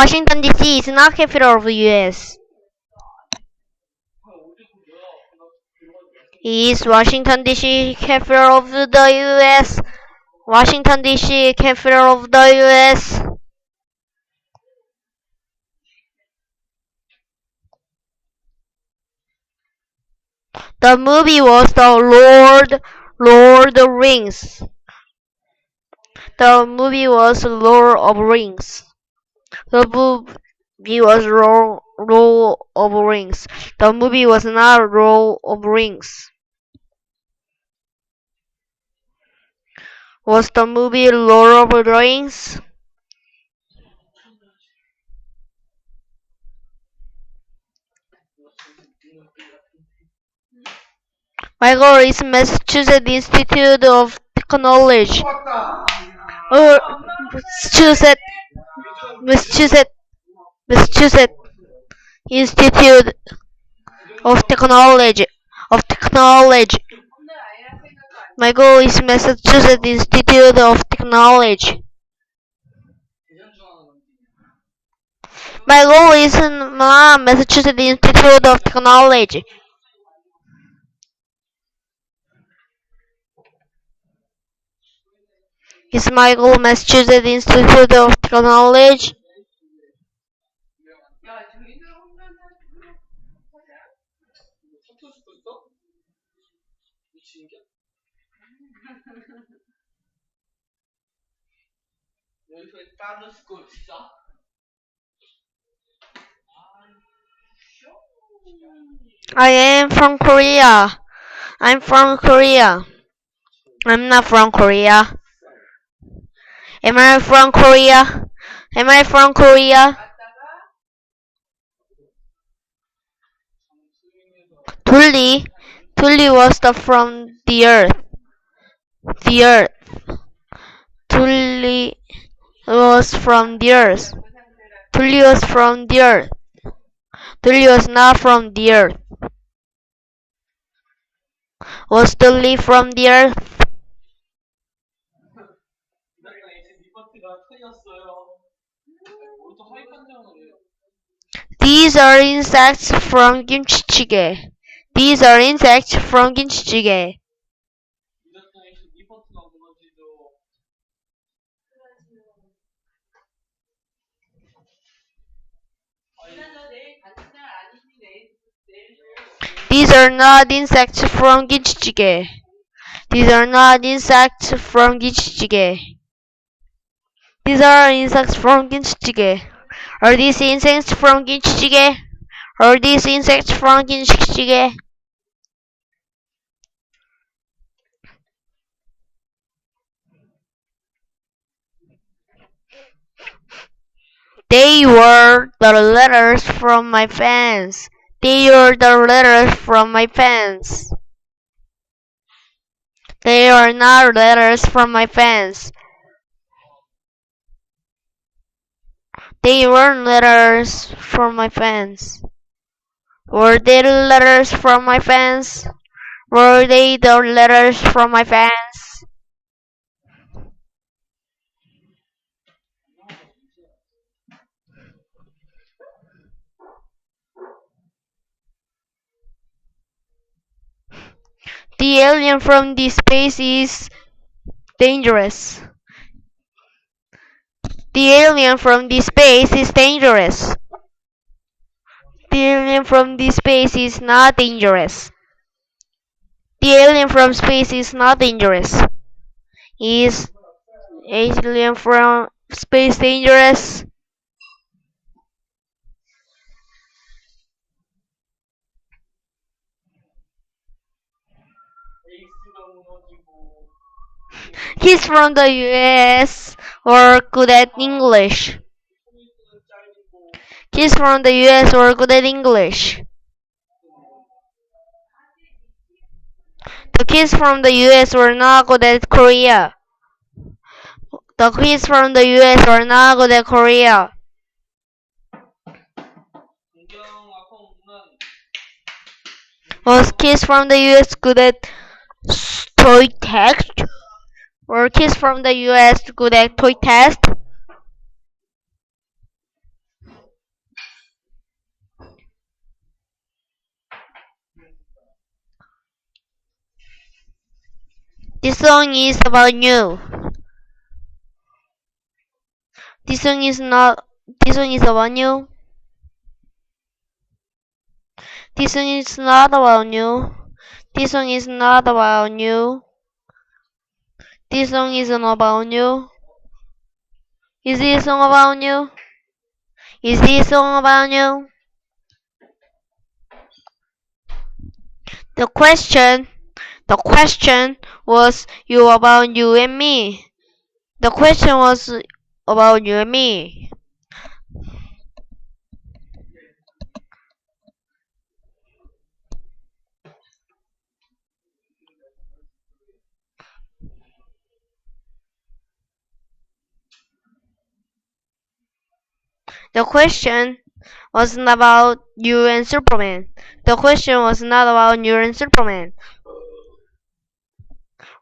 Washington D.C. is not capital of U.S. Is Washington D.C. capital of the U.S.? Washington D.C. capital of the U.S. The movie was the Lord Rings. The movie was Lord of Rings. The movie was Lord of Rings. The movie was not Lord of Rings. Was the movie Lord of the Rings? Michael is Massachusetts Institute of Technology. Massachusetts, Massachusetts, Massachusetts Institute of Technology. Michael is Massachusetts Institute of Technology. Michael is Massachusetts Institute of Technology. Is Michael Massachusetts Institute of Technology? I am from Korea. I'm from Korea. I'm not from Korea. Am I from Korea? Am I from Korea? Tully. Tully was the from the earth. The earth. Tully was from the earth. Tully was from the earth. Tully was not from the earth. Was Tully from the earth? These are insects from kimchi. These are insects from kimchi. These are not insects from kimchi. These are not insects from kimchi. These are insects from kimchi. Are these insects from kimchi? Are these insects from kimchi? They were the letters from my fans. They were the letters from my fans. They are not letters from my fans. They weren't letters from my fans. Were they the letters from my fans? Were they the letters from my fans? The alien from this space is dangerous. The alien from this space is dangerous. The alien from this space is not dangerous. The alien from space is not dangerous. Is alien from space dangerous? He's from the US or good at English. He's from the US or good at English. The kids from the US were not good at Korea. The kids from the US were not good at Korea. Was kids from the US good at toy text? Were kids from the US good at toy test? This song is about you. This song is not. This song is about you. This song is not about you. This song is not about you. This song isn't about you. Is this song about you? Is this song about you? The question, the question was you about you and me. The question was about you and me. The question wasn't about you and Superman. The question was not about you and Superman.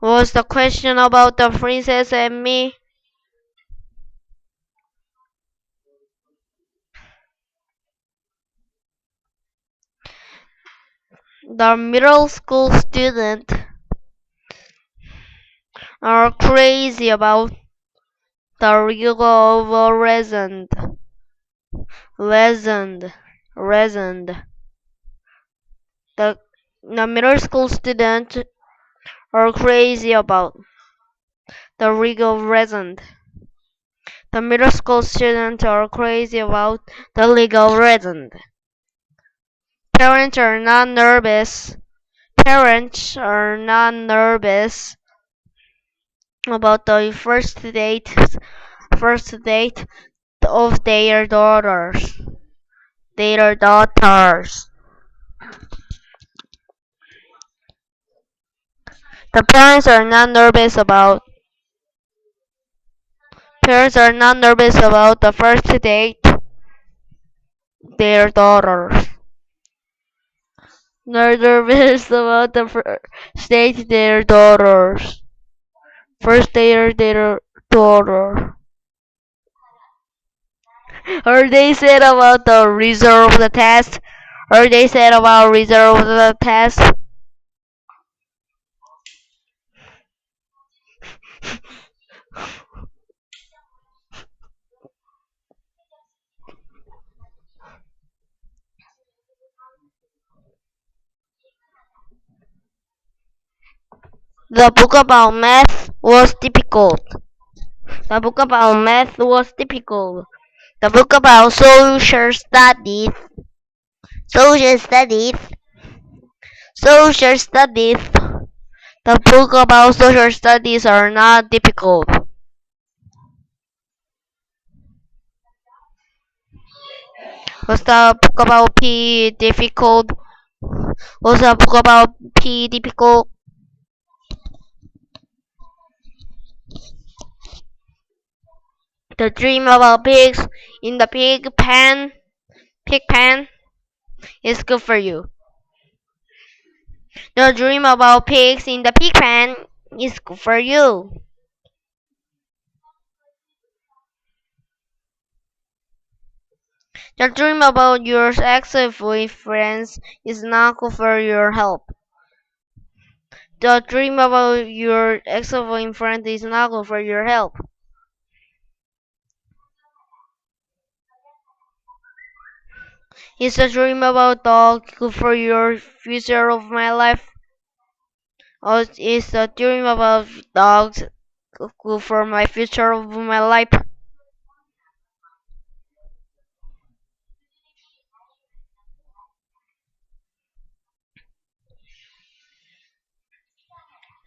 Was the question about the princess and me? The middle school students are crazy about the real of a legend. The, the middle school students are crazy about the League of Legends. The middle school students are crazy about the League of Legends. Parents are not nervous. Parents are not nervous about the first date of their daughters. Their daughters. The parents are not nervous about the first date their daughters. Not nervous about the first date their daughters. First date their daughter. Or they said about the result of the test. Or they said about result of the test. The book about math was difficult. The book about math was difficult. The book about social studies, social studies. The book about social studies are not difficult. Was the book about P difficult? Was the book about P difficult? The dream about pigs in the pig pen is good for you. The dream about pigs in the pig pen is good for you. The dream about your ex-boyfriend is not good for your health. The dream about your ex-boyfriend is not good for your health. Is the dream about dog good for your future of my life? Or is the dream about dogs good for my future of my life?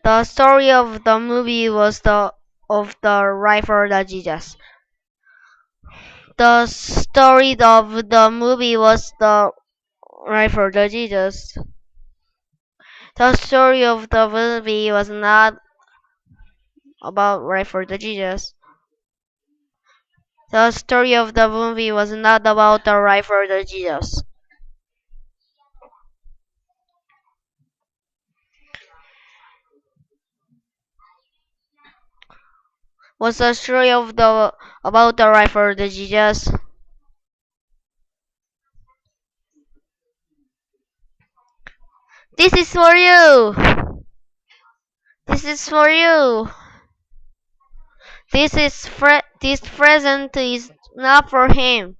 The story of the movie was the of the rifle the Jesus. The story of the movie was the rifle the Jesus. The story of the movie was not about rifle the Jesus. The story of the movie was not about the rifle the Jesus. Was the story of the about the rifle the Jesus? This is for you. This is for you. This present is not for him.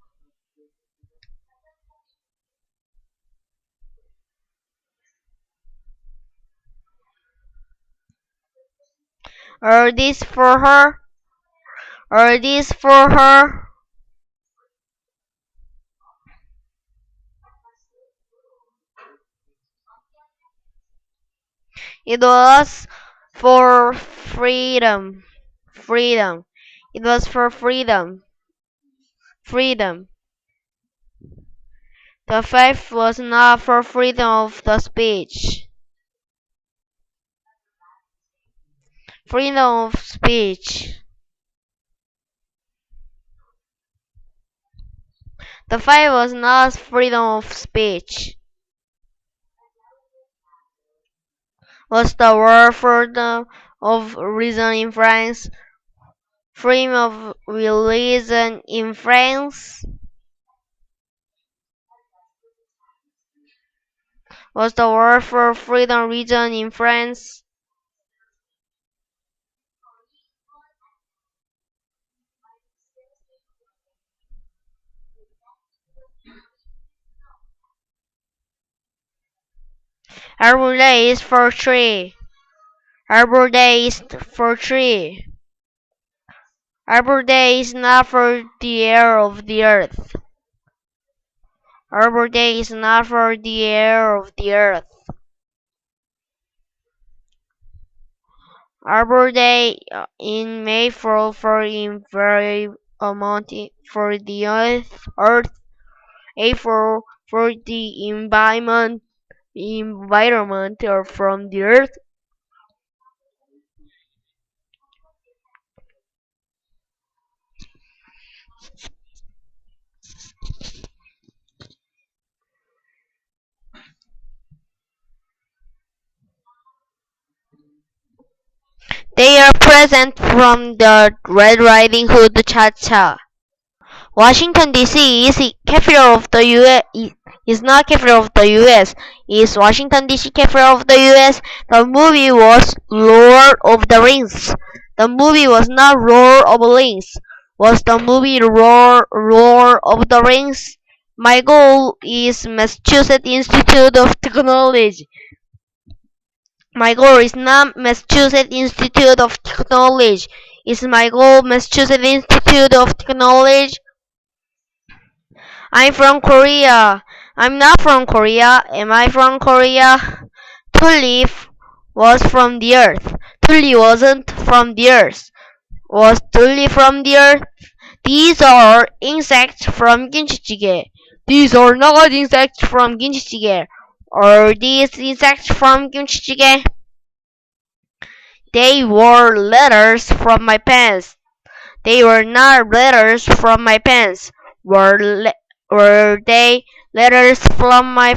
Or this for her. Or this for her. It was for freedom. Freedom. It was for freedom. Freedom. The fight was not for freedom of the speech. Freedom of speech. The fight was not freedom of speech. Was the war freedom of reason in France? Freedom of religion in France? Was the war for freedom of religion in France? Arbor Day is for tree. Arbor Day is for tree. Arbor Day is not for the air of the earth. Arbor Day is not for the air of the earth. Arbor Day in May for in very amount for the earth. A for the environment or from the earth. They are present from the Red Riding Hood Cha-Cha. Washington D.C. is capital of the U.S. Is not capital of the U.S. Is Washington D.C. capital of the U.S.? The movie was Lord of the Rings. The movie was not Lord of the Rings. Was the movie Lord of the Rings? My goal is Massachusetts Institute of Technology. My goal is not Massachusetts Institute of Technology. Is my goal Massachusetts Institute of Technology? I'm from Korea. I'm not from Korea. Am I from Korea? Tulip was from the earth. Tulip wasn't from the earth. Was Tulip from the earth? These are insects from kimchi. These are not insects from kimchi. Are these insects from kimchi? They were letters from my pants. They were not letters from my pants. Were they letters from my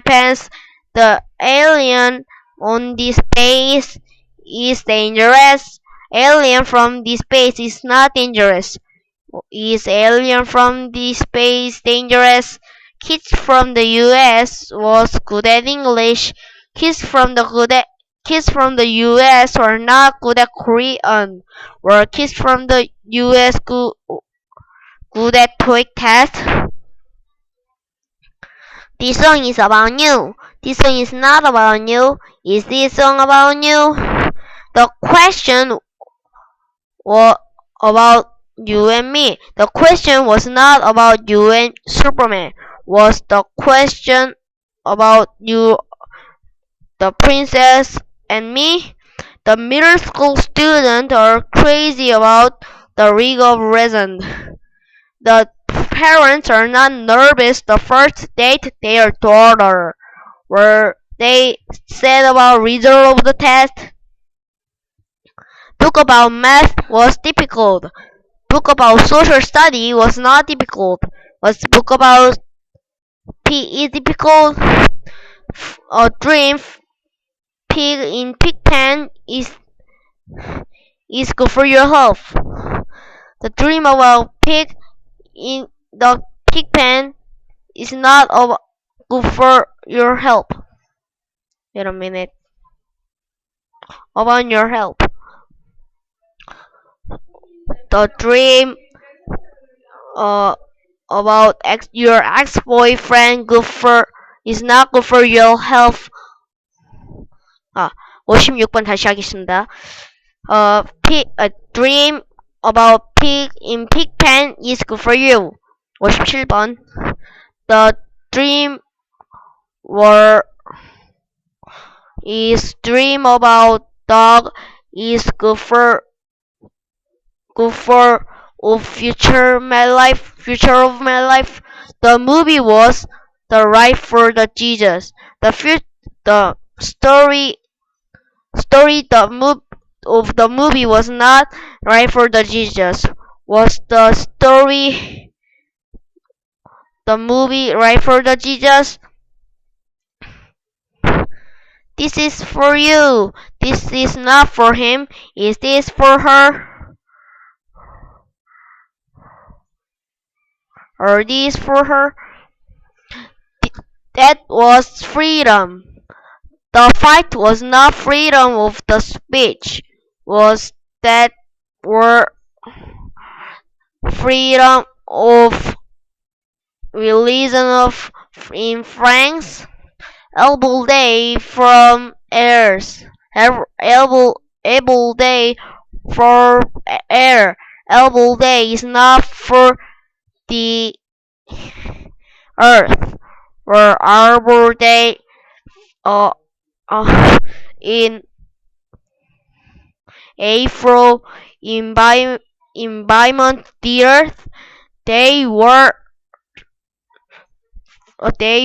pants? The alien on this space is dangerous. Alien from this space is not dangerous. Is alien from this space dangerous? Kids from the U.S. was good at English. Kids from the U.S. were not good at Korean. Were kids from the U.S. good at TOEIC test? This song is about you. This song is not about you. Is this song about you? The question was about you and me. The question was not about you and Superman. Was the question about you, the princess, and me? The middle school students are crazy about the League of Legends. The parents are not nervous the first date their daughter. Were they sad about result of the test? Book about math was difficult. Book about social study was not difficult. Was book about PE difficult? A dream pig in Pigpen is good for your health. The dream about pig in the pigpen is not good for your health. Wait a minute. upon your help. The dream uh, about your ex-boyfriend is not good for your health. 아, 56번 다시 하겠습니다. A dream about pig in pig pen is good for you. 57번. The dream were is dream about dog is good for future of my life. The movie was the right for the Jesus. The story of the movie was not right for the Jesus. Was the story the movie right for the Jesus? This is for you. This is not for him. Is this for her? Or this for her? That was freedom. The fight was not freedom of the speech. Was that were freedom of religion of in France? Elbow day from airs. Elbow day for air. Elbow day is not for the earth. Or Arbor Day uh, in April environment the earth they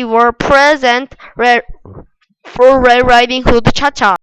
were present for Red Riding Hood Cha Cha.